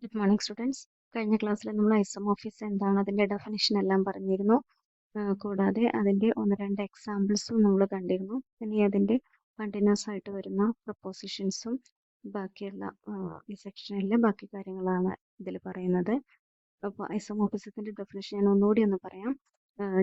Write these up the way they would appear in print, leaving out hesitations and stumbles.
Good morning students. കഴിഞ്ഞ ക്ലാസ്സിൽ നമ്മൾ ഐസോമോർഫിസം എന്താണ് അതിൻ്റെ ഡെഫിനിഷൻ എല്ലാം പറഞ്ഞിരുന്നു. കൂടാതെ അതിൻ്റെ ഒന്ന് രണ്ട് എക്സാമ്പിൾസും നമ്മൾ കണ്ടിരുന്നു. ഇനി അതിൻ്റെ കണ്ടിന്യൂസ് ആയിട്ട് വരുന്ന പ്രൊപ്പോസിഷൻസും ബാക്കിയുള്ള ഈ സെക്ഷനിലെ ബാക്കി കാര്യങ്ങളാണ് ഇതിൽ പറയുന്നത്. അപ്പോൾ ഐസോമോർഫിസത്തിൻ്റെ ഡെഫിനിഷൻ ഞാൻ ഒന്നുകൂടി ഒന്ന് പറയാം.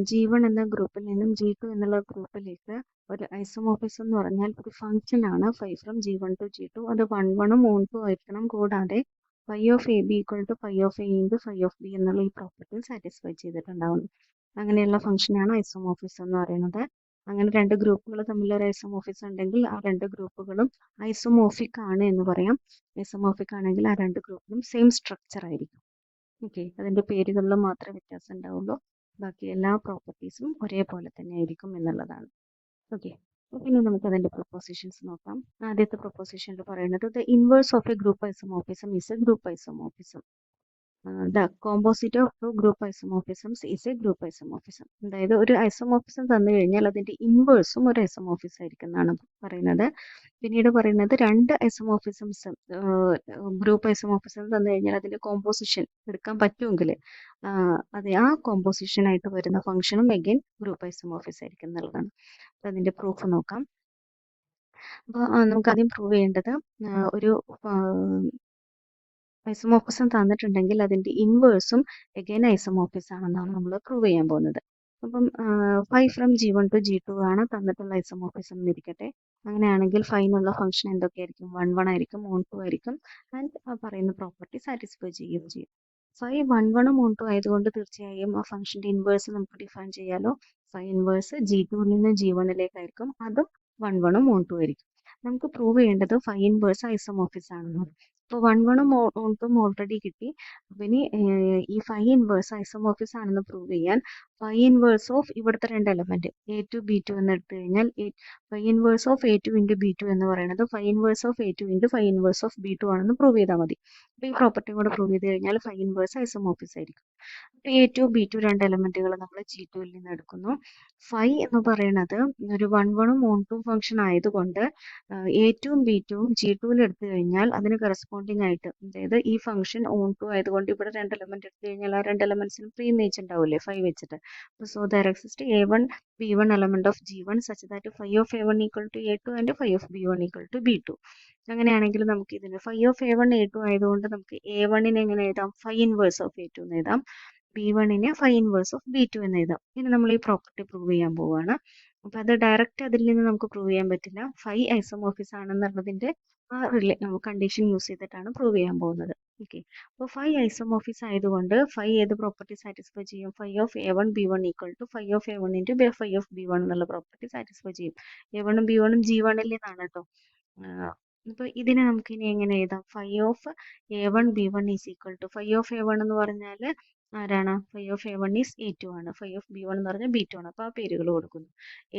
G1 എന്ന ഗ്രൂപ്പിൽ നിന്നും G2 എന്നുള്ള ഗ്രൂപ്പിലേക്ക് ഒരു ഐസോമോർഫിസം എന്ന് പറഞ്ഞാൽ ഒരു ഫംഗ്ഷൻ ആണ് five from G1 to G2. അത് 1 1 2 ആയിരിക്കണം. കൂടാതെ phi of AB equal to phi of A into phi of B എന്നുള്ള ഈ പ്രോപ്പർട്ടി സാറ്റിസ്ഫൈ ചെയ്തിട്ടുണ്ടാവുന്നു. അങ്ങനെയുള്ള ഫംഗ്ഷനാണ് ഐസോമോർഫിസം എന്ന് പറയുന്നത്. അങ്ങനെ രണ്ട് ഗ്രൂപ്പുകൾ തമ്മിലൊരു ഐസോമോർഫിസം ഉണ്ടെങ്കിൽ ആ രണ്ട് ഗ്രൂപ്പുകളും ഐസോമോർഫിക് ആണ് എന്ന് പറയാം. ഐസോമോർഫിക് ആണെങ്കിൽ ആ രണ്ട് ഗ്രൂപ്പിലും സെയിം സ്ട്രക്ചർ ആയിരിക്കും. ഓക്കെ, അതിൻ്റെ പേരുകളിൽ മാത്രമേ വ്യത്യാസം ഉണ്ടാവുള്ളൂ. ബാക്കി എല്ലാ പ്രോപ്പർട്ടീസും ഒരേപോലെ തന്നെ ആയിരിക്കും എന്നുള്ളതാണ്. ഓക്കെ, ഇനി നമുക്ക് അതിൻ്റെ പ്രൊപ്പോസിഷൻസ് നോക്കാം. ആദ്യത്തെ പ്രൊപ്പോസിഷനിൽ പറയുന്നത് the inverse of a group isomorphism is a group isomorphism. The composite of two group isomorphisms is a group isomorphism. അതായത് ഒരു ഐസോമോർഫിസം തന്നു കഴിഞ്ഞാൽ അതിൻ്റെ ഇൻവേഴ്സും ഒരു ഐസോമോർഫിസം ആയിരിക്കും എന്നാണ് പറയുന്നത്. പിന്നീട് പറയുന്നത് രണ്ട് ഐസോമോർഫിസംസ് ഗ്രൂപ്പ് ഐസോമോർഫിസം തന്നു കഴിഞ്ഞാൽ അതിൻ്റെ കോമ്പോസിഷൻ എടുക്കാൻ പറ്റുമെങ്കിൽ ആ കോമ്പോസിഷൻ ആയിട്ട് വരുന്ന ഫംഗ്ഷനും അഗൈൻ ഗ്രൂപ്പ് ഐസോമോർഫിസം ആയിരിക്കും എന്നുള്ളതാണ്. അപ്പോൾ അതിൻ്റെ പ്രൂഫ് നോക്കാം. അപ്പോൾ നമുക്ക് ആദ്യം പ്രൂവ് ചെയ്യേണ്ടത് ഒരു ഐസോമോർഫിസം തന്നിട്ടുണ്ടെങ്കിൽ അതിൻ്റെ ഇൻവേഴ്സും അഗൈൻ ഐസോമോർഫിസം ആണെന്നാണ് നമ്മൾ പ്രൂവ് ചെയ്യാൻ പോകുന്നത്. അപ്പം 5 ഫ്രം G1 to G2 ആണ് തന്നിട്ടുള്ള ഐസോമോർഫിസം എന്നിരിക്കട്ടെ. അങ്ങനെയാണെങ്കിൽ 5 എന്നുള്ള ഫംഗ്ഷൻ എന്തൊക്കെയായിരിക്കും? 1 1 ആയിരിക്കും, 1 2 ആയിരിക്കും. ആൻഡ് പറയുന്ന പ്രോപ്പർട്ടി സാറ്റിസ്ഫൈ ചെയ്യുകയും ചെയ്യും. 5 1 1 1 2 ആയതുകൊണ്ട് തീർച്ചയായും ആ ഫംഗ്ഷൻ്റെ ഇൻവേഴ്സ് നമുക്ക് ഡിഫൈൻ ചെയ്യാലോ. 5 ഇൻവേഴ്സ് G2 നിന്ന് G1ലേക്കായിരിക്കും. അതും 1 1 1 2 ആയിരിക്കും. നമുക്ക് പ്രൂവ് ചെയ്യേണ്ടത് 5 ഇൻവേഴ്സ് ഐസോമോർഫിസം ആണെന്ന്. ഇപ്പോൾ 1 1 1 2 ഓൾറെഡി കിട്ടി. അപ്പം ഇനി ഈ 5 ഇൻവേഴ്സ് ഐസോമോർഫിസം ആണെന്ന് പ്രൂവ് ചെയ്യാൻ 5 ഇൻവേഴ്സ് ഓഫ് ഇവിടുത്തെ രണ്ട് എലമെന്റ് A2 B2 എന്ന് എടുത്തു കഴിഞ്ഞാൽ 5 inverse of A2 into B2 എന്ന് പറയുന്നത് 5 inverse of A2 into 5 inverse of B2 ആണെന്ന് പ്രൂവ് ചെയ്താൽ മതി. അപ്പോൾ ഈ പ്രോപ്പർട്ടി കൂടെ പ്രൂവ് ചെയ്ത് കഴിഞ്ഞാൽ 5 ഇൻവേഴ്സ് ഐസോമോർഫിസം ആയിരിക്കും. അപ്പോൾ A2 B2 രണ്ട് എലമെന്റുകൾ നമ്മൾ G2 ൽ നിന്ന് എടുക്കുന്നു. 5 എന്ന് പറയുന്നത് ഒരു 1 1 1 2 ഫംഗ്ഷൻ ആയതുകൊണ്ട് A2 B2 G2 ൽ എടുത്തു കഴിഞ്ഞാൽ അതിന് കറസ്പോണ്ടിങ് ആയിട്ട്, അതായത് ഈ ഫംഗ്ഷൻ ഓൺ ടു ആയതുകൊണ്ട് ഇവിടെ രണ്ട് എലമെന്റ് എടുത്തു കഴിഞ്ഞാൽ ആ രണ്ട് എലമെന്റ്സിന് പ്രീ ഇമേജ് ഉണ്ടാവില്ലേ 5 വെച്ചിട്ട്. So there exist A1 B1 element of G1 such that phi of A1 equal to A2 and phi of B1 equal to B2. അങ്ങനെയാണെങ്കിൽ നമുക്ക് ഇതിന് phi of A1 A2 ആയതുകൊണ്ട് നമുക്ക് A1നെ എങ്ങനെ എഴുതാം? phi inverse of A2 എന്ന് എഴുതാം. B1നെ phi inverse of B2 എന്ന് എഴുതാം. ഇനി നമ്മൾ ഈ പ്രോപ്പർട്ടി പ്രൂവ് ചെയ്യാൻ പോവുകയാണ്. അപ്പം അത് ഡയറക്റ്റ് അതിൽ നിന്ന് നമുക്ക് പ്രൂവ് ചെയ്യാൻ പറ്റില്ല. 5 ഐസോമോർഫിസം ആണെന്നുള്ളതിന്റെ ആ കണ്ടീഷൻ യൂസ് ചെയ്തിട്ടാണ് പ്രൂവ് ചെയ്യാൻ പോകുന്നത്. ഓക്കെ, അപ്പോൾ 5 ഐസോമോർഫിസം ആയതുകൊണ്ട് 5 ഏത് പ്രോപ്പർട്ടി സാറ്റിസ്ഫൈ ചെയ്യും? phi of A1 B1 equal to phi of A1 into phi of B1 എന്നുള്ള പ്രോപ്പർട്ടി സാറ്റിസ്ഫൈ ചെയ്യും. A1 ഉം B1 ഉം G1 ൽ നിന്നാണ് കേട്ടോ. അപ്പോൾ ഇതിനെ നമുക്ക് ഇനി എങ്ങനെ എഴുതാം? phi of A1 B1 is equal to phi of A1 എന്ന് പറഞ്ഞാൽ ആരാണ്? phi of A1 is A2 ആണ്. phi of B1 എന്ന് പറഞ്ഞാൽ B2 ആണ്. അപ്പോൾ ആ പേരുകൾ കൊടുക്കുന്നു,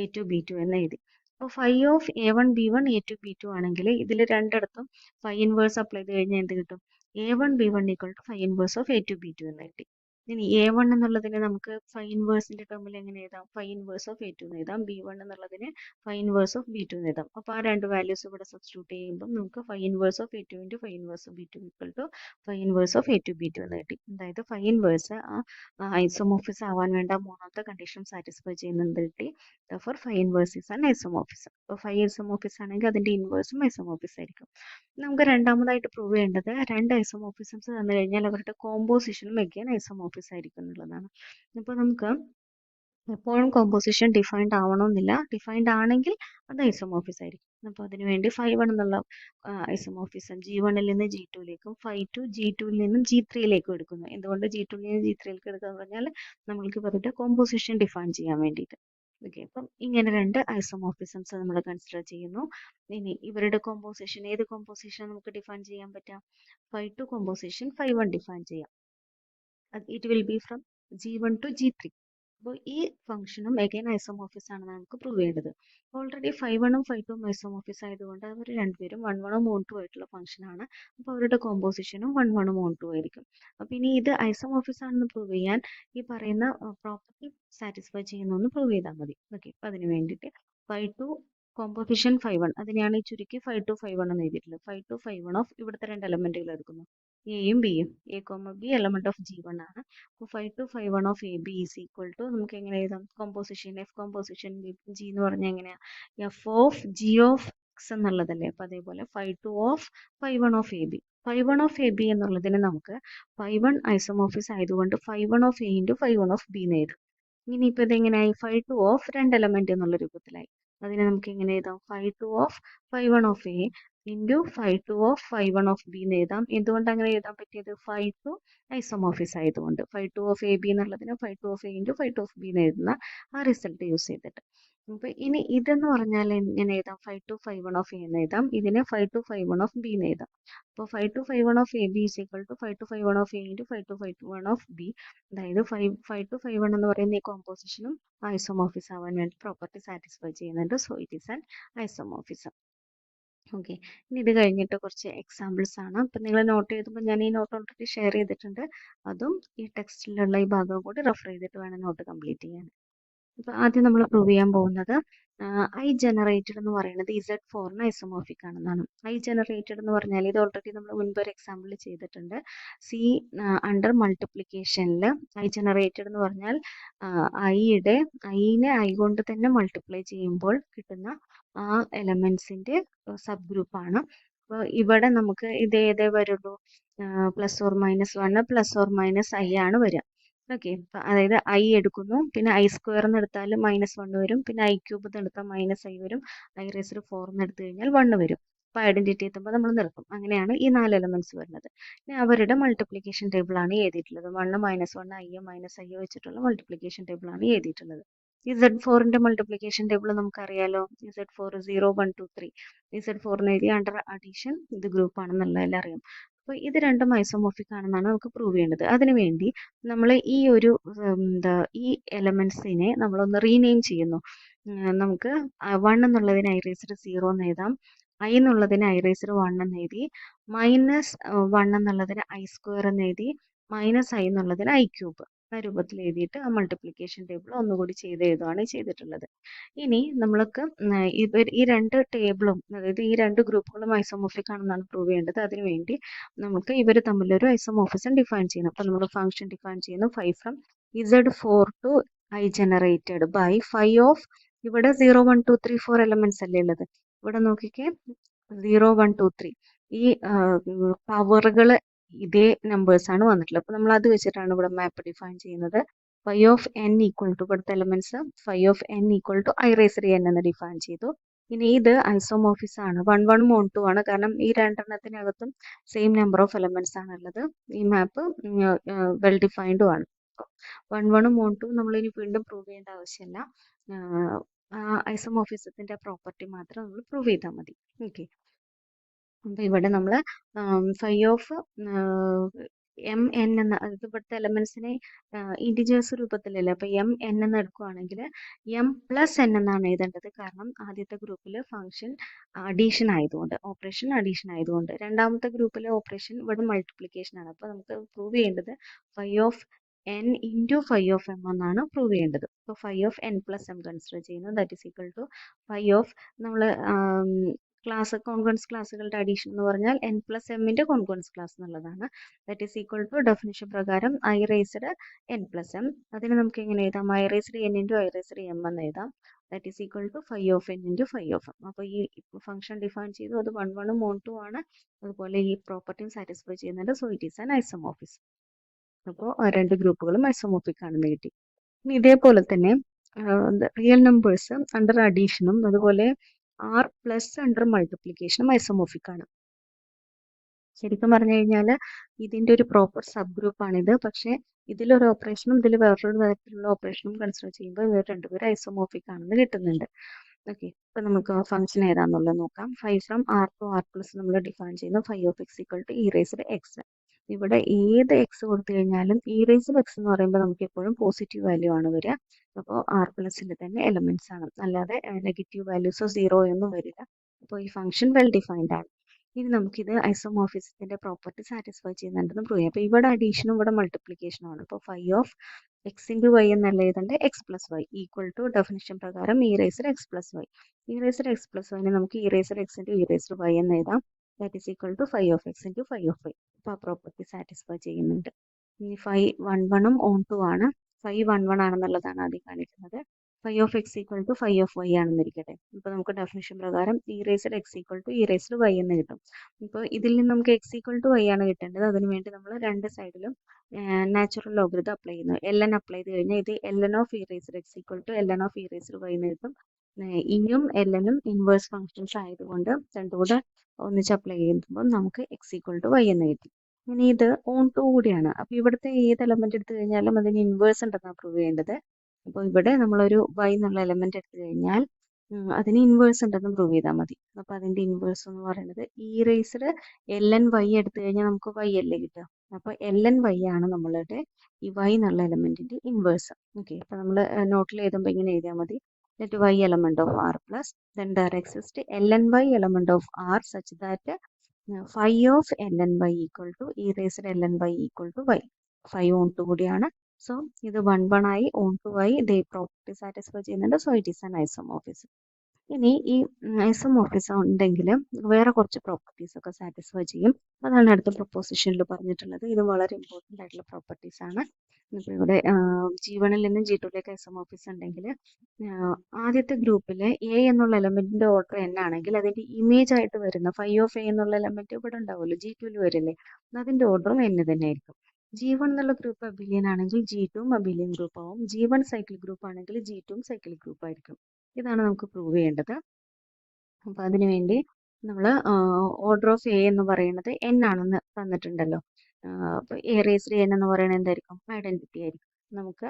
A2 B2 എന്ന് എഴുതി. അപ്പോൾ phi of A1 B1 A2 B2 ആണെങ്കിൽ ഇതിൽ രണ്ടിടത്തും phi ഇൻവേഴ്സ് അപ്ലൈ ചെയ്ത് കഴിഞ്ഞാൽ എന്ത് കിട്ടും? A1 B1 equal to phi inverse of A2 B2 എന്ന് കിട്ടി. ഇനി A1 എന്നുള്ളതിന് നമുക്ക് phi ഇൻവേഴ്സിന്റെ ടേമിൽ എങ്ങനെ എഴുതാം? phi ഇൻവേഴ്സ് ഓഫ് A2 എന്ന് എഴുതാം. B1 എന്നുള്ളതിന് phi ഇൻവേഴ്സ് ഓഫ് B2 എന്ന് എഴുതാം. അപ്പോൾ ആ രണ്ട് വാല്യൂസ് ഇവിടെ സബ്സ്റ്റിറ്റ്യൂട്ട് ചെയ്യുമ്പോൾ നമുക്ക് phi inverse of A2 into phi inverse of B2 equal to phi inverse of A2 B2 എന്ന് കിട്ടി. അതായത് phi ഇൻവേഴ്സ് ആ ഐസോമോർഫിസം ആവാൻ വേണ്ട മൂന്നാമത്തെ കണ്ടീഷൻ സാറ്റിസ്ഫൈ ചെയ്യുന്നത് കിട്ടി. therefore phi inverse is an isomorphism. അപ്പോൾ phi ഐസോമോർഫിസം ആണെങ്കിൽ അതിന്റെ ഇൻവേഴ്സും ഐസോമോർഫിസം ആയിരിക്കും. നമുക്ക് രണ്ടാമതായിട്ട് പ്രൂവ് ചെയ്യേണ്ടത് രണ്ട് ഐസോമോർഫിസംസ് തന്നു കഴിഞ്ഞാൽ അവരുടെ കോമ്പോസിഷനും അഗൈൻ ഐസോമോർഫിസം ആയിരിക്കും എന്നുള്ളതാണ്. അപ്പോൾ നമുക്ക് എപ്പോഴും കോമ്പോസിഷൻ ഡിഫൈൻഡ് ആവണമെന്നില്ല. ഡിഫൈൻഡ് ആണെങ്കിൽ അത് ഐസോമോർഫിസം ആയിരിക്കും. അപ്പോൾ അതിനുവേണ്ടി 5 1 എന്നുള്ള ഐസോമോർഫിസം G1 ൽ നിന്ന് G2 ലേക്കും 5 2 G2 ൽ നിന്നും G3 ലേക്കും എടുക്കുന്നു. എന്തുകൊണ്ട് G2 ൽ നിന്ന് G3 ലേക്ക് എടുക്കാന്ന് പറഞ്ഞാൽ നമ്മൾക്ക് ഇവരുടെ കോമ്പോസിഷൻ ഡിഫൈൻ ചെയ്യാൻ വേണ്ടിയിട്ട്. ഓക്കെ, അപ്പം ഇങ്ങനെ രണ്ട് ഐസോമോർഫിസംസ് നമ്മൾ കൺസിഡർ ചെയ്യുന്നു. ഇനി ഇവരുടെ കോമ്പോസിഷൻ, ഏത് കോമ്പോസിഷൻ നമുക്ക് ഡിഫൈൻ ചെയ്യാൻ പറ്റാം? 5 2 കോമ്പോസിഷൻ 5 1 ഡിഫൈൻ ചെയ്യാം. It will be from G1 to G3. അപ്പോൾ ഈ ഫംഗ്ഷനും അഗൈൻ ഐസോമോർഫിസം ആണെന്ന് നമുക്ക് പ്രൂവ് ചെയ്യേണ്ടത്. ഓൾറെഡി 5 1 ഉം 5 2 ഉം ഐസോമോർഫിസം ആയതുകൊണ്ട് അവർ രണ്ടുപേരും 1 1 ഉം 1 2 ആയിട്ടുള്ള ഫംഗ്ഷനാണ്. അപ്പോൾ അവരുടെ കോമ്പോസിഷനും 1 1 ഉം 1 2 ആയിരിക്കും. അപ്പോൾ ഇനി ഇത് ഐസോമോർഫിസം ആണെന്ന് പ്രൂവ് ചെയ്യാൻ ഈ പറയുന്ന പ്രോപ്പർട്ടി സാറ്റിസ്ഫൈ ചെയ്യുന്നു പ്രൂവ് ചെയ്താൽ മതി. ഓക്കെ, അപ്പോൾ അതിന് വേണ്ടിയിട്ട് 5 2 കോമ്പോസിഷൻ 5 1 അതിനെയാണ് ഈ ചുരുക്കി 5 2 5 1 എന്ന് എഴുതിയിട്ടുള്ളത്. 5 2 5 1 ഓഫ് ഇവിടുത്തെ രണ്ട് എലമെന്റുകൾ എടുക്കുന്നു. എയും ബിയും, A comma B element of G1 ആണ്. അപ്പോൾ 5 to 5 1 of A B is equal to നമുക്ക് എങ്ങനെ എഴുതാം? കോമ്പോസിഷൻ എഫ് കോമ്പോസിഷൻ ജി എന്ന് പറഞ്ഞാൽ എങ്ങനെയാ? F of g of x എന്നുള്ളതല്ലേ. അപ്പോൾ അതേപോലെ 5 2 of 5 1 of A b. 5 1 of A b എന്നുള്ളതിന് നമുക്ക് 5 1 ഐസോമോർഫിസ് ആയതുകൊണ്ട് 5 1 of A into 5 1 of b എന്ന് എഴുതാം. ഇനിയിപ്പോൾ ഇതെങ്ങനെയായി? 5 2 ഓഫ് രണ്ട് എലമെന്റ് എന്നുള്ള രൂപത്തിലായി. അതിനെ നമുക്ക് എങ്ങനെ എഴുതാം? 5 2 of 5 1 of A into 5 2 of 5 1 of b എന്ന് എഴുതാം. എന്തുകൊണ്ട് അങ്ങനെ എഴുതാൻ പറ്റിയത്? 5 2 ഐസോമോർഫിസ് ആയതുകൊണ്ട്. 5 2 ഓഫ് എ ബി എന്നുള്ളതിന് 5 2 of A into 5 2 of b എന്ന് എഴുതുന്ന ആ റിസൾട്ട് യൂസ് ചെയ്തിട്ട്. അപ്പോൾ ഇനി ഇതെന്ന് പറഞ്ഞാൽ എങ്ങനെ എഴുതാം? 5 2 5 1 ഓഫ് എ എന്ന് എഴുതാം. ഇതിനെ 5 2 5 1 ഓഫ് ബി എന്ന് എഴുതാം. അപ്പോൾ 5 2 5 1 of A B is equal to 5 2 5 1 of A into 5 2 5 1 of B. അതായത് 5 2 5 1 എന്ന് പറയുന്ന ഈ കോമ്പോസിഷനും ഐസോമോർഫിസ് ആവാൻ വേണ്ടി പ്രോപ്പർട്ടി സാറ്റിസ്ഫൈ ചെയ്യുന്നുണ്ട്. So it is an isomorphism. Okay, ഇനി ഇത് കഴിഞ്ഞിട്ട് കുറച്ച് എക്സാമ്പിൾസ് ആണ്. അപ്പം നിങ്ങൾ നോട്ട് ചെയ്തപ്പോൾ ഞാൻ ഈ നോട്ട് ഓൾറെഡി ഷെയർ ചെയ്തിട്ടുണ്ട്. അതും ഈ ടെക്സ്റ്റിലുള്ള ഈ ഭാഗവും കൂടി റെഫർ ചെയ്തിട്ട് വേണം നോട്ട് കംപ്ലീറ്റ് ചെയ്യാൻ. അപ്പോൾ ആദ്യം നമ്മൾ പ്രൂവ് ചെയ്യാൻ പോകുന്നത് ഐ ജനറേറ്റഡ് എന്ന് പറയുന്നത് Z4 ഐസോമോർഫിക് ആണെന്നാണ്. ഐ ജനറേറ്റഡ് എന്ന് പറഞ്ഞാൽ ഇത് ഓൾറെഡി നമ്മൾ മുൻപ് ഒരു എക്സാമ്പിൾ ചെയ്തിട്ടുണ്ട്. സി അണ്ടർ മൾട്ടിപ്ലിക്കേഷനിൽ ഐ ജനറേറ്റഡ് എന്ന് പറഞ്ഞാൽ ഐനെ ഐ കൊണ്ട് തന്നെ മൾട്ടിപ്ലൈ ചെയ്യുമ്പോൾ കിട്ടുന്ന ആ എലമെന്റ്സിന്റെ സബ് ഗ്രൂപ്പാണ്. അപ്പോൾ ഇവിടെ നമുക്ക് ഇത് ഏതേ വരുള്ളൂ? Plus or minus 1 plus or minus I ആണ് വരിക. ഓക്കെ, അതായത് ഐ എടുക്കുന്നു, പിന്നെ ഐ സ്ക്വയർ എന്ന് എടുത്താൽ -1 വരും, പിന്നെ ഐ ക്യൂബ് എന്ന് എടുത്താൽ -i വരും, ഐ റേസ്ഡ് 4 എന്ന് എടുത്തു കഴിഞ്ഞാൽ 1 വരും. അപ്പോൾ ഐഡന്റിറ്റി എത്തുമ്പോൾ നമ്മൾ നിർത്തും. അങ്ങനെയാണ് ഈ 4 എലമെന്റ്സ് വരുന്നത്. ഇനി അവരുടെ മൾട്ടിപ്ലിക്കേഷൻ ടേബിൾ ആണ് എഴുതിയിട്ടുള്ളത്. 1 -1 ഐ വെച്ചിട്ടുള്ള മൾട്ടിപ്ലിക്കേഷൻ ടേബിൾ ആണ് എഴുതിയിട്ടുള്ളത്. ഈ Z4ന്റെ മൾട്ടിപ്ലിക്കേഷൻ ടേബിൾ നമുക്കറിയാലോ. Z4 0 1 2 3. Z4 എന്ന് എഴുതി അണ്ടർ അഡീഷൻ ഇത് ഗ്രൂപ്പ് ആണെന്നുള്ളതെല്ലാം അറിയാം. അപ്പോൾ ഇത് രണ്ടും ഐസോമോർഫിക് ആണെന്നാണ് നമുക്ക് പ്രൂവ് ചെയ്യേണ്ടത്. അതിനുവേണ്ടി നമ്മൾ ഈ ഒരു ഈ എലമെന്റ്സിനെ നമ്മളൊന്ന് റീനെയിം ചെയ്യുന്നു. നമുക്ക് 1 എന്നുള്ളതിന് ഐ റേസ്ഡ് 0 എന്ന് എഴുതാം, ഐ എന്നുള്ളതിന് ഐ റേസ്ഡ് 1 എന്ന് എഴുതി, -1 എന്നുള്ളതിന് ഐ സ്ക്വയർ എന്ന് എഴുതി, -i എന്നുള്ളതിന് ഐ ക്യൂബ് ആ രൂപത്തിൽ എഴുതിയിട്ട് ആ മൾട്ടിപ്ലിക്കേഷൻ ടേബിൾ ഒന്നുകൂടി എഴുതുകയാണ് ചെയ്തിട്ടുള്ളത്. ഇനി നമ്മൾക്ക് ഈ രണ്ട് ടേബിളും, അതായത് ഈ രണ്ട് ഗ്രൂപ്പുകളും ഐസോമോർഫിക് ആണെന്നാണ് പ്രൂവ് ചെയ്യേണ്ടത്. അതിനുവേണ്ടി നമുക്ക് ഇവർ തമ്മിലൊരു ഐസോമോർഫിസം ഡിഫൈൻ ചെയ്യണം. അപ്പോൾ നമ്മൾ ഫംഗ്ഷൻ ഡിഫൈൻ ചെയ്യുന്നു. 5 from Z4 to I generated by 5 of, ഇവിടെ 0 1 2 3 4 എലമെന്റ്സ് അല്ലേ ഉള്ളത്. ഇവിടെ നോക്കിക്കേ, 0 1 2 3 ഈ പവറുകൾ ഇതേ നമ്പേഴ്സ് ആണ് വന്നിട്ടുള്ളത്. അപ്പോൾ നമ്മൾ അത് വെച്ചിട്ടാണ് ഇവിടെ മാപ്പ് ഡിഫൈൻ ചെയ്യുന്നത്. 5 ഓഫ് n ഈക്വൽ ടു, ഇവിടുത്തെ elements 5 of n equal to I raised n എന്ന് ഡിഫൈൻ ചെയ്തു. ഇനി ഇത് ഐസോമോർഫിസ് ആണ്. 1 1 1 2 ആണ്, കാരണം ഈ രണ്ടെണ്ണത്തിനകത്തും സെയിം നമ്പർ ഓഫ് എലമെന്റ്സ് ആണ് ഉള്ളത്. ഈ മാപ്പ് വെൽ ഡിഫൈൻഡും ആണ്. 1 1 1 2 നമ്മൾ ഇനി വീണ്ടും പ്രൂവ് ചെയ്യേണ്ട ആവശ്യമില്ല. ഐസോമോർഫിസത്തിന്റെ പ്രോപ്പർട്ടി മാത്രം നമ്മൾ പ്രൂവ് ചെയ്താൽ മതി. ഓക്കെ, അപ്പോൾ ഇവിടെ നമ്മൾ 5 ഓഫ് എം എൻ എന്ന, അതായത് ഇവിടുത്തെ എലമെന്റ്സിനെ ഇൻഡിജേഴ്സ് രൂപത്തിലല്ലേ. അപ്പോൾ എം എൻ എന്ന് എടുക്കുകയാണെങ്കിൽ എം പ്ലസ് എൻ എന്നാണ് എഴുതേണ്ടത്. കാരണം ആദ്യത്തെ ഗ്രൂപ്പിൽ ഫംഗ്ഷൻ അഡീഷൻ ആയതുകൊണ്ട്, ഓപ്പറേഷൻ അഡീഷൻ ആയതുകൊണ്ട്. രണ്ടാമത്തെ ഗ്രൂപ്പിലെ ഓപ്പറേഷൻ ഇവിടെ മൾട്ടിപ്ലിക്കേഷൻ ആണ്. അപ്പോൾ നമുക്ക് പ്രൂവ് ചെയ്യേണ്ടത് 5 of n into 5 of m എന്നാണ് പ്രൂവ് ചെയ്യേണ്ടത്. അപ്പോൾ 5 of n plus m consider ചെയ്യുന്നു. That is equal to 5 of, നമ്മൾ കോൺഫറൻസ് ക്ലാസ്സുകളുടെ അഡീഷൻ എന്ന് പറഞ്ഞാൽ n പ്ലസ് എമ്മിന്റെ കോൺഫറൻസ് ക്ലാസ് എന്നുള്ളതാണ്. That is equal to definition പ്രകാരം i raised n plus m. അതിന് നമുക്ക് എങ്ങനെ എഴുതാം? I raised n into i raised m എന്ന് എഴുതാം. That is equal to 5 of n into 5 of M. അപ്പോൾ ഈ ഫംഗ്ഷൻ ഡിഫൈൻ ചെയ്തു, അത് 1 1 1 2 ആണ്. അതുപോലെ ഈ പ്രോപ്പർട്ടിയും സാറ്റിസ്ഫൈ ചെയ്യുന്നുണ്ട്. So it is an isomorphism. അപ്പോൾ രണ്ട് ഗ്രൂപ്പുകളും ഐസോമോർഫിക് ആണെന്ന് കിട്ടി. ഇനി ഇതേപോലെ തന്നെ റിയൽ നമ്പേഴ്സ് അണ്ടർ അഡീഷനും അതുപോലെ ആർ പ്ലസ് അണ്ടർ മൾട്ടിപ്ലിക്കേഷനും ഐസോമോർഫിക് ആണ്. ശരിക്കും പറഞ്ഞു കഴിഞ്ഞാൽ ഇതിന്റെ ഒരു പ്രോപ്പർ സബ് ഗ്രൂപ്പാണിത്. പക്ഷേ ഇതിലൊരു ഓപ്പറേഷനും ഇതിൽ വേറൊരു തരത്തിലുള്ള ഓപ്പറേഷനും കൺസിഡർ ചെയ്യുമ്പോൾ ഇവർ രണ്ടുപേരും ഐസോമോർഫിക് ആണെന്ന് കിട്ടുന്നുണ്ട്. ഓക്കെ, ഇപ്പൊ നമുക്ക് ഫംഗ്ഷൻ ഏതാണെന്നുള്ളത് നോക്കാം. 5 from R to R plus നമ്മൾ ഡിഫൈൻ ചെയ്യുന്നു. 5 of x equal to e raised x. ഇവിടെ ഏത് എക്സ് കൊടുത്തു കഴിഞ്ഞാലും ഇ റേസ്ഡ് എക്സ് എന്ന് പറയുമ്പോൾ നമുക്ക് എപ്പോഴും പോസിറ്റീവ് വാല്യൂ ആണ് വരിക. അപ്പോൾ ആർ പ്ലസിന്റെ തന്നെ എലമെന്റ്സ് ആണ്, അല്ലാതെ നെഗറ്റീവ് വാല്യൂസോ സീറോ ഒന്നും വരില്ല. അപ്പോൾ ഈ ഫംഗ്ഷൻ വെൽ ഡിഫൈൻഡ് ആണ്. ഇനി നമുക്കിത് ഐസോമോർഫിസത്തിന്റെ പ്രോപ്പർട്ടി സാറ്റിസ്ഫൈ ചെയ്യുന്നുണ്ടെന്ന് പ്രൂവ് ചെയ്യാം. അപ്പോൾ ഇവിടെ അഡീഷനും ഇവിടെ മൾട്ടിപ്ലിക്കേഷനും ആണ്. അപ്പോൾ 5 ഓഫ് എക്സ് ഇൻറ്റു വൈ എന്നല്ല എഴുതേണ്ടത്, x plus y equal to definition പ്രകാരം e raised x plus y. E raised x plus വൈനെ നമുക്ക് e raised x into e raised y എന്ന് എഴുതാം. That is equal to 5 of x into 5 of y. Property satisfy ചെയ്യുന്നുണ്ട്. ഇനി phi 1 onto ആണ്. Phi 1 ആണെന്നുള്ളതാണ് ആദ്യം കാണിക്കുന്നത്. Phi of x equal to phi of y ആണെന്നിരിക്കട്ടെ. ഇപ്പോൾ നമുക്ക് ഡെഫിനിഷൻ പ്രകാരം e raised x equal to e raised y എന്ന് കിട്ടും. ഇപ്പോൾ ഇതിൽ നിന്ന് നമുക്ക് എക്സ് ഈക്വൽ ടു വൈ ആണ് കിട്ടേണ്ടത്. അതിനുവേണ്ടി നമ്മൾ രണ്ട് സൈഡിലും നാച്ചുറൽ ലോഗരിതം അപ്ലൈ ചെയ്യുന്നു. എൽ എൻ അപ്ലൈ ചെയ്ത് കഴിഞ്ഞാൽ ഇത് l n of e raised x equal to l n of e raised y എന്ന് കിട്ടും. ഇയും എൽ എനും ഇൻവേഴ്സ് ഫംഗ്ഷൻസ് ആയതുകൊണ്ട് രണ്ടും കൂടെ ഒന്നിച്ച് അപ്ലൈ ചെയ്യുമ്പോൾ നമുക്ക് എക്സ് ഈക്വൽ ടു വൈ എന്ന് കിട്ടി. ഇനി ഇത് ഓൺ ടു കൂടിയാണ്. അപ്പോൾ ഇവിടുത്തെ ഏത് എലമെന്റ് എടുത്തു കഴിഞ്ഞാലും അതിന് ഇൻവേഴ്സ് ഉണ്ടെന്നാണ് പ്രൂവ് ചെയ്യേണ്ടത്. അപ്പോൾ ഇവിടെ നമ്മളൊരു വൈ എന്നുള്ള എലമെന്റ് എടുത്തു കഴിഞ്ഞാൽ അതിന് ഇൻവേഴ്സ് ഉണ്ടെന്ന് പ്രൂവ് ചെയ്താൽ മതി. അപ്പോൾ അതിന്റെ ഇൻവേഴ്സ് എന്ന് പറയുന്നത് e raised l n y എടുത്തു കഴിഞ്ഞാൽ നമുക്ക് വൈ അല്ലേ കിട്ടുക. അപ്പോൾ എൽ എൻ വൈ ആണ് നമ്മളുടെ ഈ വൈ എന്നുള്ള എലമെന്റിന്റെ ഇൻവേഴ്സ്. ഓക്കെ, അപ്പോൾ നമ്മൾ നോട്ടിൽ എഴുതുമ്പോൾ ഇങ്ങനെ എഴുതിയാൽ മതി. Let y element of R plus then there exists lny element of R such that phi of lny equal to e raised lny equal to y. Phi on to കൂടിയാണ്. So ഇത് 1 ആയി ഓൺ ടു y ഇതേ property satisfy ചെയ്യുന്നുണ്ട്. So it is an isomorphism. ഇനി ഈ isomorphism ഉണ്ടെങ്കിൽ വേറെ കുറച്ച് പ്രോപ്പർട്ടീസ് ഒക്കെ സാറ്റിസ്ഫൈ ചെയ്യും. അതാണ് അടുത്ത പ്രൊപ്പോസിഷനിൽ പറഞ്ഞിട്ടുള്ളത്. ഇത് വളരെ ഇമ്പോർട്ടൻ്റ് ആയിട്ടുള്ള പ്രോപ്പർട്ടീസ് ആണ്. ഇപ്പോൾ ഇവിടെ G1 നിന്ന് G2 ഐസോമോർഫിസം ഉണ്ടെങ്കിൽ ആദ്യത്തെ ഗ്രൂപ്പിലെ എ എന്നുള്ള എലമെന്റിന്റെ ഓർഡർ n ആണെങ്കിൽ അതിന്റെ ഇമേജ് ആയിട്ട് വരുന്ന ഫൈ ഓഫ് എ എന്നുള്ള എലമെന്റ് ഇവിടെ ഉണ്ടാവുമല്ലോ, G2 വരില്ലേ, അതിന്റെ ഓർഡറും n തന്നെ ആയിരിക്കും. G1 എന്നുള്ള ഗ്രൂപ്പ് അബിലിയൻ ആണെങ്കിൽ G2 അബിലിയൻ ഗ്രൂപ്പ് ആവും. G1 സൈക്ലിക് ഗ്രൂപ്പ് ആണെങ്കിൽ G2 സൈക്ലിക് ഗ്രൂപ്പ് ആയിരിക്കും. ഇതാണ് നമുക്ക് പ്രൂവ് ചെയ്യേണ്ടത്. അപ്പൊ അതിനുവേണ്ടി നമ്മൾ ഓർഡർ ഓഫ് എ എന്ന് പറയുന്നത് n ആണെന്ന് തന്നിട്ടുണ്ടല്ലോ. അപ്പൊ എ റേസ്ഡ് n എന്ന് പറയുന്നത് എന്തായിരിക്കും? ഐഡന്റിറ്റി ആയിരിക്കും. നമുക്ക്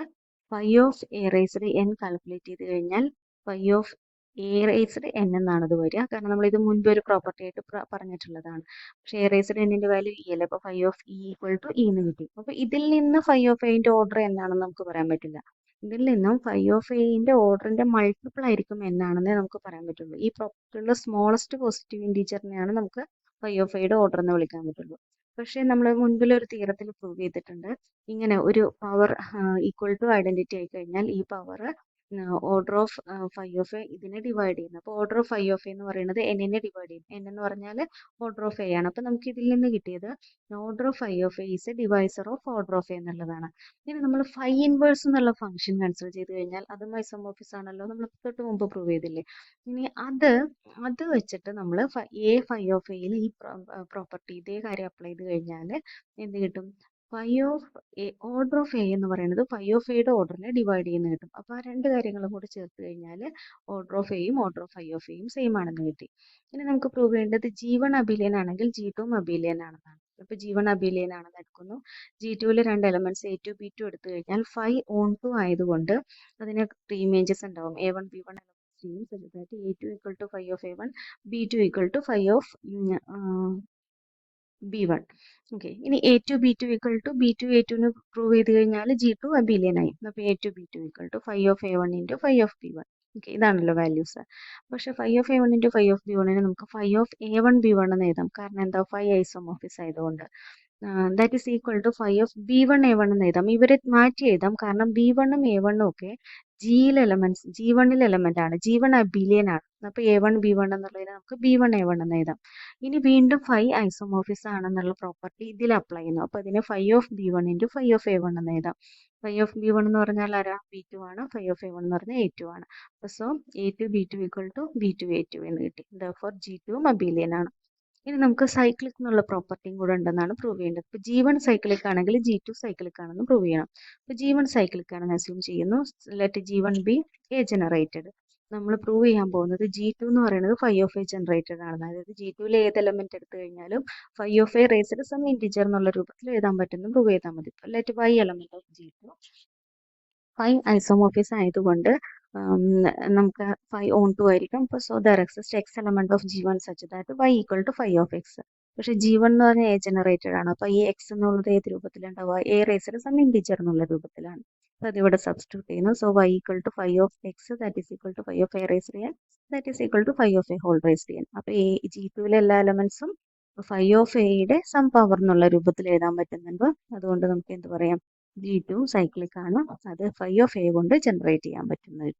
phi of a raised n calculate ചെയ്ത് കഴിഞ്ഞാൽ phi of a raised n എന്നാണ് ഇത് വരിക. കാരണം നമ്മൾ ഇത് മുൻപ് ഒരു പ്രോപ്പർട്ടി ആയിട്ട് പറഞ്ഞിട്ടുള്ളതാണ്. പക്ഷേ എ റേസ്ഡ് എന്നിന്റെ വാല്യൂ ഇ അല്ലേ, അപ്പോൾ phi of e equal to e എന്ന് കിട്ടി. അപ്പൊ ഇതിൽ നിന്ന് ഫൈ ഓഫ് എന്റെ ഓർഡർ എന്നാണെന്ന് നമുക്ക് പറയാൻ പറ്റില്ല. ഇതിൽ നിന്നും ഫൈ ഓഫ് എന്റെ ഓർഡറിന്റെ മൾട്ടിപ്പിൾ ആയിരിക്കും എന്നാണെന്നേ നമുക്ക് പറയാൻ പറ്റുള്ളൂ. ഈ പ്രോപ്പർട്ടിയുള്ള സ്മോളസ്റ്റ് പോസിറ്റീവ് ഇൻറ്റീജറിനെയാണ് നമുക്ക് ഫൈ ഓഫ് എയുടെ ഓർഡർ എന്ന് വിളിക്കാൻ പറ്റുള്ളൂ. പക്ഷേ നമ്മൾ മുൻപിൽ ഒരു തിയറത്തിൽ പ്രൂവ് ചെയ്തിട്ടുണ്ട്, ഇങ്ങനെ ഒരു പവർ ഈക്വൽ ടു ഐഡന്റിറ്റി ആയി കഴിഞ്ഞാൽ ഈ power order of phi of A ഇതിനെ ഡിവൈഡ് ചെയ്യുന്നു. അപ്പോൾ order of phi of A എന്ന് പറയുന്നത് എന്നിനെ ഡിവൈഡ് ചെയ്യും. n എന്ന് പറഞ്ഞാൽ ഓർഡർ ഓഫ് എ ആണ്. അപ്പോൾ നമുക്ക് ഇതിൽ നിന്ന് കിട്ടിയത് order of phi of A is A divisor of order of A എന്നുള്ളതാണ്. ഇനി നമ്മൾ ഫൈ ഇൻവേഴ്സ് എന്നുള്ള ഫംഗ്ഷൻ കൺസിഡർ ചെയ്ത് കഴിഞ്ഞാൽ അതും ഐസോമോർഫിസം ആണല്ലോ, നമ്മൾ തൊട്ട് മുമ്പ് പ്രൂവ് ചെയ്തില്ലേ. ഇനി അത് വെച്ചിട്ട് നമ്മൾ എ ഫൈ ഓഫ് എയിൽ ഈ പ്രോപ്പർട്ടി ഇതേ കാര്യം അപ്ലൈ ചെയ്ത് കഴിഞ്ഞാൽ എന്ത് കിട്ടും? Phi of A order of A എന്ന് പറയുന്നത് ഫൈ ഓഫ് എയുടെ ഓർഡറിനെ ഡിവൈഡ് ചെയ്യുന്ന കിട്ടും. അപ്പോൾ ആ രണ്ട് കാര്യങ്ങളും കൂടി ചേർത്ത് കഴിഞ്ഞാൽ ഓർഡർ ഓഫ് എയും ഓർഡർ ഓഫ് ഫൈ ഓഫ് എയും സെയിം ആണെന്ന് കിട്ടി. ഇനി നമുക്ക് പ്രൂവ് ചെയ്യേണ്ടത് G1 അബിലിയൻ ആണെങ്കിൽ G2 അബിലിയൻ ആണെന്നാണ്. അപ്പോൾ G1 അബിലിയൻ ആണെന്ന് എടുക്കുന്നു. G2 രണ്ട് എലമെന്റ്സ് A2 B2 എടുത്തു കഴിഞ്ഞാൽ ഫൈ ഓൺ ടു ആയതുകൊണ്ട് അതിന് 3 ഇമേജസ് ഉണ്ടാവും. A1 B1 A2 equal to phi of A1 B2 equal to phi of B1. Okay, ഇനി A2 B2 equal to B2 A2 prove ചെയ്ത് കഴിഞ്ഞാൽ G2 അബിലിയൻ ആയി. അപ്പോൾ A2 B2 equal to phi of A1 into phi of B1. Okay, ഇതാണല്ലോ values. പക്ഷെ phi of A1 into phi of B1 നമുക്ക് phi of A1 B1 എന്ന് എഴുതാം. കാരണം എന്താ? ഫൈ ഐസോമോർഫിസ് ആയതുകൊണ്ട്. That is equal to phi of B1 A1 എന്ന് എഴുതാം. ഇവരെ മാറ്റി എഴുതാം. കാരണം B1 ഉം A1 ഉം ഒക്കെ G1 എലമെന്റ് ആണ്. G1 അബിലിയൻ ആണ്. അപ്പോൾ A1 B1 എന്നുള്ളതിന് നമുക്ക് B1 A1 എന്ന് എഴുതാം. ഇനി വീണ്ടും ഫൈ ഐസോമോർഫിസം ആണെന്നുള്ള പ്രോപ്പർട്ടി ഇതിൽ അപ്ലൈ ചെയ്യുന്നു. അപ്പോൾ അതിനെ phi of B1 into phi of A1 എന്ന് എഴുതാം. ഫൈ ഓഫ് B1 എന്ന് പറഞ്ഞാൽ ആരാ? B2 ആണ്. ഫൈ ഓഫ് A1 എന്ന് പറഞ്ഞാൽ A2 ആണ്. So A2 B2 equal to B2 A2 എന്ന് കിട്ടി. ദെർഫോർ G2 അബിലിയൻ ആണ്. ഇനി നമുക്ക് സൈക്ലിക് എന്നുള്ള പ്രോപ്പർട്ടിയും കൂടെ ഉണ്ടെന്നാണ് പ്രൂവ് ചെയ്യേണ്ടത്. ഇപ്പോൾ G1 സൈക്ലിക് ആണെങ്കിൽ G2 സൈക്ലിക് ആണെന്ന് പ്രൂവ് ചെയ്യണം. ഇപ്പോൾ G1 സൈക്ലിക് ആണെന്ന് അസ്യൂം ചെയ്യുന്നു. Let G1 B A generated. നമ്മൾ പ്രൂവ് ചെയ്യാൻ പോകുന്നത് G2 എന്ന് പറയുന്നത് ഫൈ ഓഫ് എ ജനറേറ്റഡ് ആണെന്ന്. അതായത് G2 ഏത് എലമെന്റ് എടുത്തു കഴിഞ്ഞാലും phi of a raised some integer എന്നുള്ള രൂപത്തിൽ എഴുതാൻ പറ്റുന്നു പ്രൂവ് ചെയ്താൽ മതി. Let y element of G2 phi isomorphism ആയതുകൊണ്ട് നമുക്ക് ഫൈ ഓൺ ടു ആയിരിക്കും. അപ്പോൾ so there exist x element of G1 such that y equal to phi of x. പക്ഷെ G1 എന്ന് പറഞ്ഞാൽ എ ജനറേറ്റഡ് ആണ്. അപ്പോൾ ഈ എക്സ് എന്നുള്ളത് ഏത് രൂപത്തിലുണ്ടാവുക? എ റേസ്ഡ് സം ഇൻറ്റിജർ എന്നുള്ള രൂപത്തിലാണ്. അപ്പോൾ അതിവിടെ സബ്സ്റ്റിറ്റ്യൂട്ട് ചെയ്യുന്നു. So y equal to phi of x that is equal to phi of a raised n that is equal to phi of a whole raised n. അപ്പോൾ G2 എല്ലാ എലമെന്റ്സും phi of എയുടെ some power എന്നുള്ള രൂപത്തിൽ എഴുതാൻ പറ്റുന്നുണ്ട്. അതുകൊണ്ട് നമുക്ക് എന്ത് പറയാം? G2 സൈക്ലിക് ആണ്. അത് ഫൈ ഓഫ് എ കൊണ്ട് ജനറേറ്റ് ചെയ്യാൻ പറ്റുന്നത്.